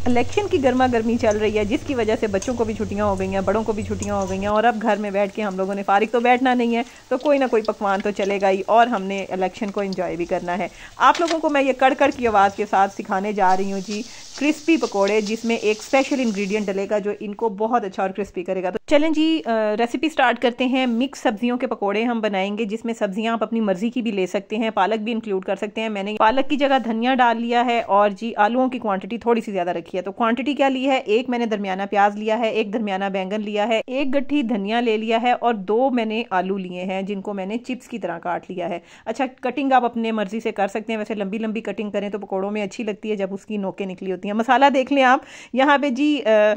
Election की गर्मा गर्मी चल रही है, जिसकी वजह से बच्चों को भी छुट्टियां हो गई हैं, बड़ों को भी छुट्टियां हो गई हैं, और अब घर में बैठ के हम लोगों ने फारिग तो बैठना नहीं है, तो कोई ना कोई पकवान तो चलेगा ही, और हमने इलेक्शन को एंजॉय भी करना है। आप लोगों को मैं ये कड़कड़ की आवाज़ के साथ सिखाने जा रही हूँ जी क्रिस्पी पकोड़े, जिसमें एक स्पेशल इंग्रेडिएंट डलेगा जो इनको बहुत अच्छा और क्रिस्पी करेगा। तो चलें जी रेसिपी स्टार्ट करते हैं। मिक्स सब्जियों के पकोड़े हम बनाएंगे, जिसमें सब्जियां आप अपनी मर्जी की भी ले सकते हैं, पालक भी इंक्लूड कर सकते हैं। मैंने पालक की जगह धनिया डाल लिया है, और जी आलूओं की क्वांटिटी थोड़ी सी ज़्यादा रखी है। तो क्वांटिटी क्या ली है, एक मैंने दरमियाना प्याज लिया है, एक दरमियाना बैंगन लिया है, एक गट्ठी धनिया ले लिया है, और 2 मैंने आलू लिए हैं जिनको मैंने चिप्स की तरह काट लिया है। अच्छा, कटिंग आप अपने मर्जी से कर सकते हैं, वैसे लंबी लंबी कटिंग करें तो पकौड़ों में अच्छी लगती है जब उसकी नोकें निकली होती हैं। मसाला देख लें आप, यहाँ पे जी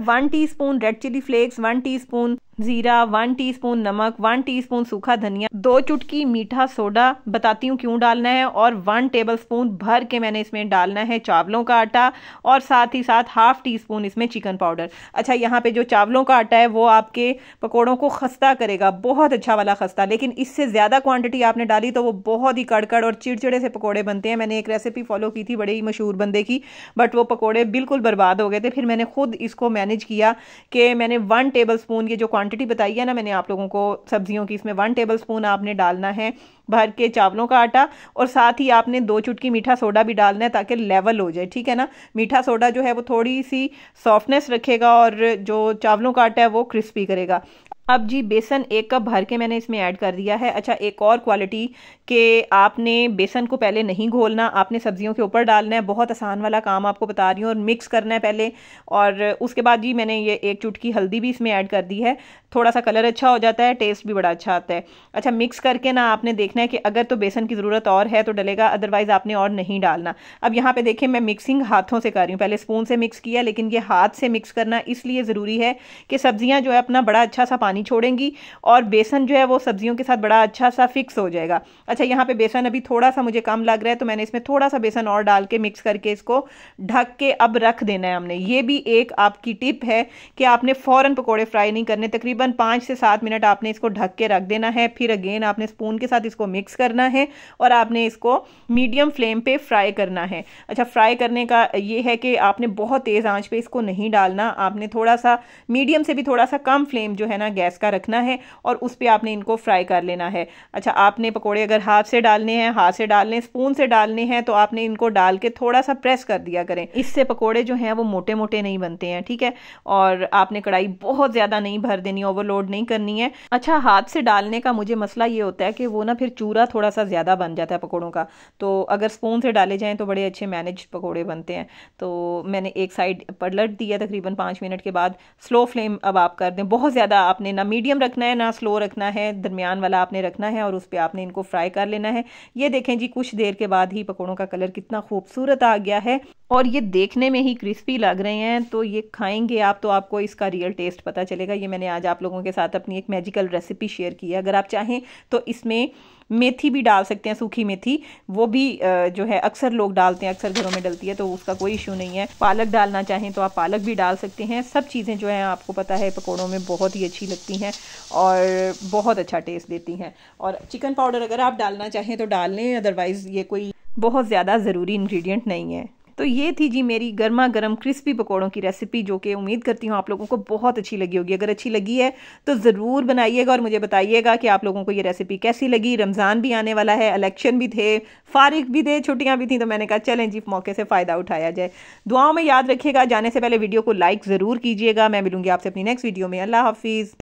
1 teaspoon red chilli flakes, 1 teaspoon जीरा, 1 टीस्पून नमक, 1 टीस्पून सूखा धनिया, 2 चुटकी मीठा सोडा, बताती हूँ क्यों डालना है, और 1 टेबलस्पून भर के मैंने इसमें डालना है चावलों का आटा, और साथ ही साथ 1/2 टीस्पून इसमें चिकन पाउडर। अच्छा, यहाँ पे जो चावलों का आटा है वो आपके पकोड़ों को खस्ता करेगा, बहुत अच्छा वाला खस्ता, लेकिन इससे ज़्यादा क्वांटिटी आपने डाली तो वो बहुत ही कड़कड़ और चिड़चिड़े से पकोड़े बनते हैं। मैंने एक रेसिपी फॉलो की थी बड़े ही मशहूर बंदे की, बट वो पकोड़े बिल्कुल बर्बाद हो गए थे। फिर मैंने खुद इसको मैनेज किया कि मैंने 1 टेबलस्पून, ये जो क्वांटिटी बताई है ना मैंने आप लोगों को सब्जियों की, इसमें 1 टेबलस्पून आपने डालना है भर के चावलों का आटा, और साथ ही आपने 2 चुटकी मीठा सोडा भी डालना है ताकि लेवल हो जाए, ठीक है ना। मीठा सोडा जो है वो थोड़ी सी सॉफ्टनेस रखेगा, और जो चावलों का आटा है वो क्रिस्पी करेगा। अब जी बेसन 1 कप भर के मैंने इसमें ऐड कर दिया है। अच्छा, एक और क्वालिटी कि आपने बेसन को पहले नहीं घोलना, आपने सब्जियों के ऊपर डालना है। बहुत आसान वाला काम आपको बता रही हूँ, और मिक्स करना है पहले, और उसके बाद जी मैंने ये 1 चुटकी हल्दी भी इसमें ऐड कर दी है। थोड़ा सा कलर अच्छा हो जाता है, टेस्ट भी बड़ा अच्छा आता है। अच्छा, मिक्स करके ना आपने देखना है कि अगर तो बेसन की ज़रूरत और है तो डलेगा, अदरवाइज़ आपने और नहीं डालना। अब यहाँ पे देखिए मैं मिक्सिंग हाथों से कर रही हूँ, पहले स्पून से मिक्स किया, लेकिन ये हाथ से मिक्स करना इसलिए ज़रूरी है कि सब्जियाँ जो है अपना बड़ा अच्छा सा पानी छोड़ेंगी, और बेसन जो है वो सब्जियों के साथ बड़ा अच्छा सा फिक्स हो जाएगा। अच्छा, यहाँ पे बेसन अभी थोड़ा सा मुझे कम लग रहा है, तो मैंने इसमें थोड़ा सा बेसन और डाल के मिक्स करके इसको ढक के अब रख देना है हमने। ये भी एक आपकी टिप है कि आपने फ़ौरन पकोड़े फ्राई नहीं करने, तकरीबन 5 से 7 मिनट आपने इसको ढक के रख देना है। फिर अगेन आपने स्पून के साथ इसको मिक्स करना है, और आपने इसको मीडियम फ्लेम पे फ्राई करना है। अच्छा, फ्राई करने का ये है कि आपने बहुत तेज़ आंच पे इसको नहीं डालना, आपने थोड़ा सा मीडियम से भी थोड़ा सा कम फ्लेम जो है ना गैस का रखना है, और उस पर आपने इनको फ्राई कर लेना है। अच्छा, आपने पकोड़े अगर हाथ से डालने हैं हाथ से डालने, स्पून से डालने हैं तो आपने इनको डाल के थोड़ा सा प्रेस कर दिया करें, इससे पकोड़े जो हैं वो मोटे मोटे नहीं बनते हैं, ठीक है। और आपने कढ़ाई बहुत ज़्यादा नहीं भर देनी, ओवरलोड नहीं करनी है। अच्छा, हाथ से डालने का मुझे मसला ये होता है कि वो ना फिर चूरा थोड़ा सा ज़्यादा बन जाता है पकोड़ों का, तो अगर स्पून से डाले जाएँ तो बड़े अच्छे मैनेज पकोड़े बनते हैं। तो मैंने एक साइड पलट दिया, तकरीबन 5 मिनट के बाद स्लो फ्लेम अब आप कर दें। बहुत ज़्यादा आपने ना मीडियम रखना है ना स्लो रखना है, दरमियान वाला आपने रखना है, और उस पर आपने इनको फ्राई कर लेना है। ये देखें जी, कुछ देर के बाद ही पकोड़ों का कलर कितना खूबसूरत आ गया है, और ये देखने में ही क्रिस्पी लग रहे हैं। तो ये खाएंगे आप तो आपको इसका रियल टेस्ट पता चलेगा। ये मैंने आज आप लोगों के साथ अपनी एक मैजिकल रेसिपी शेयर की है। अगर आप चाहें तो इसमें मेथी भी डाल सकते हैं, सूखी मेथी, वो भी जो है अक्सर लोग डालते हैं, अक्सर घरों में डलती है, तो उसका कोई इशू नहीं है। पालक डालना चाहें तो आप पालक भी डाल सकते हैं। सब चीज़ें जो हैं आपको पता है पकोड़ों में बहुत ही अच्छी लगती हैं और बहुत अच्छा टेस्ट देती हैं। और चिकन पाउडर अगर आप डालना चाहें तो डाल लें, अदरवाइज़ ये कोई बहुत ज़्यादा ज़रूरी इंग्रेडिएंट नहीं है। तो ये थी जी मेरी गर्मा गर्म क्रिस्पी पकौड़ों की रेसिपी, जो कि उम्मीद करती हूँ आप लोगों को बहुत अच्छी लगी होगी। अगर अच्छी लगी है तो ज़रूर बनाइएगा और मुझे बताइएगा कि आप लोगों को ये रेसिपी कैसी लगी। रमज़ान भी आने वाला है, इलेक्शन भी थे, फारिग भी थे, छुट्टियाँ भी थी, तो मैंने कहा चलें जी मौके से फ़ायदा उठाया जाए। दुआओं में याद रखिएगा, जाने से पहले वीडियो को लाइक ज़रूर कीजिएगा। मैं मिलूंगी आपसे अपनी नेक्स्ट वीडियो में। अल्लाह हाफिज़।